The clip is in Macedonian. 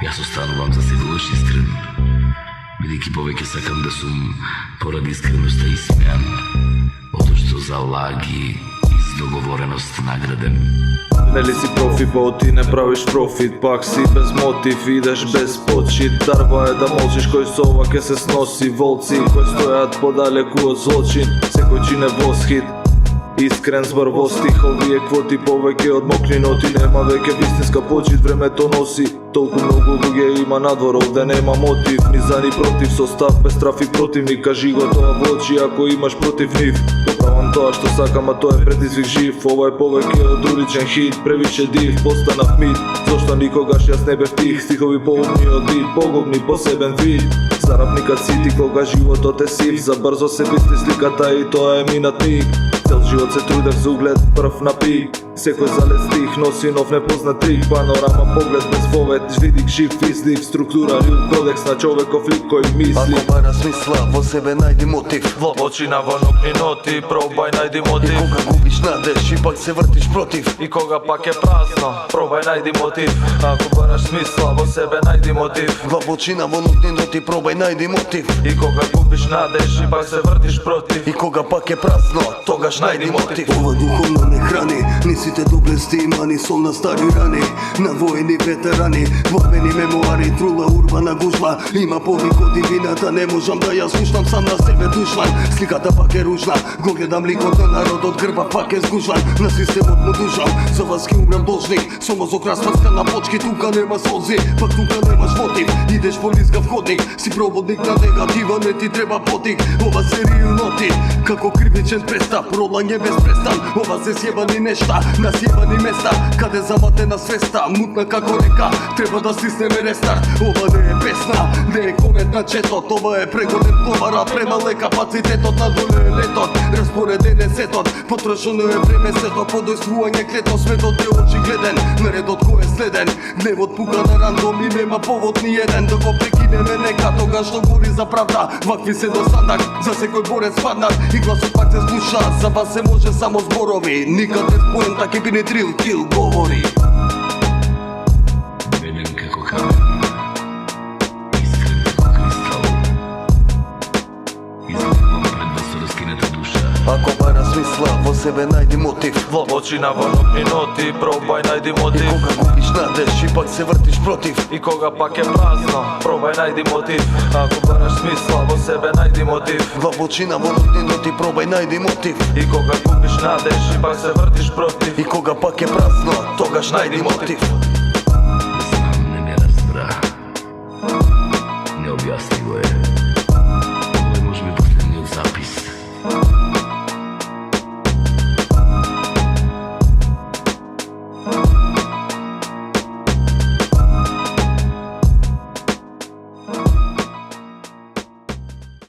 Јас останувам за секогаш искрен, бидејќи повеќе сакам да сум поради искреноста исмеан, од што за лаги и договореност награден. Нели си профи, па ти не правиш профит, пак си без мотив, идеш без почит. Дарба е да молчиш кој со ова ке се сноси, волци кои стојат подалеку од злочин, секој чине восхит. Искрен збор во стихови е квоти повеќе од мокри ноти, нема веќе вистинска почит, времето носи. Толку многу луѓе има надвор, овде нема мотив, ни за ни против, со став без страф и противник, кажи го тоа во очи ако имаш против нив. Поправам тоа што сакам, а тоа е предизвик жив, ова е повеќе од уличен хит, превише див, постанав мит, зошто никогаш јас не бев тих, стихови поумни од бит, погубни посебен вид. Зарапникат си ти кога животот е сив, за брзо се бисти сликата и тоа е минат миг. Цел живот се трудев за углед, прв на пик, секој залез стих носи нов непознат трик, панорама поглед без вовет, видик жив излив, структура рил кодекс на човеков лик кој мисли. Ако бара смисла, во себе најди мотив, Длабочина во нокни ноти, пробај најди мотив. И кога губиш надеж и пак се вртиш против, И кога пак е празно, пробај најди мотив. Ако бараш смисла, во себе најди мотив. длабочина во нокни ноти, пробај најди мотив. И кога губиш надеж и пак се вртиш против. И кога пак е празно, тогаш најди мотив. Ова духовно не храни, ни сите доблести имани, сол на стари рани, на воени ветерани, борбени мемуари, трула урбана гужва. Има повик од дивината, не можам да ја слушам, сам на себе душман. Сликата пак е ружна, го гледам ликот на народот, грба пак е сгужван. На системот му душам, за вас ки умрам должник, со мозок распрскан на почки, тука нема солзи, пак тука немаш мотив. Идеш по лизгав ходник, си проводник на негатива, не ти треба потик. Ова се рил ноти, како кривичен престап, ролање без престан. Ова се сјебани нешта, на сјебани места, каде заматена свеста, мутна како река, треба да стиснеме рестарт. Ова не е песна, не е комент на четот, ова е прегоден товара, премал е капацитетот, надоле е летот, распореден е сетот, потрошено е време сето, подојствување клетно, светот е очигледен, наредот кој е следен, гневот пука на рандом и нема повод ни еден, да го прекинеме нека тогаш што гори за правда, вакви се до стандард, за секој борец паднат и гласот пак се слуша, за вас се може само зборови, никад без поента ке би не дрил кил говори. Беден како камен, искрен како кристал, изгледам пред вас со раскината душа. Ако бара смисла, во себе најди мотив, Длабочина во нокни ноти, пробај најди и мотив. кога губиш надеж и пак се вртиш против. И кога пак е празно, пробај најди мотив. Ако бараш смисла, во себе најди мотив. Длабочина во нокни ноти, пробај најди мотив. И кога губиш надеж и пак се вртиш против. И кога пак е празно, тогаш најди мотив. Знам, не ме разбра, необјаснливо е.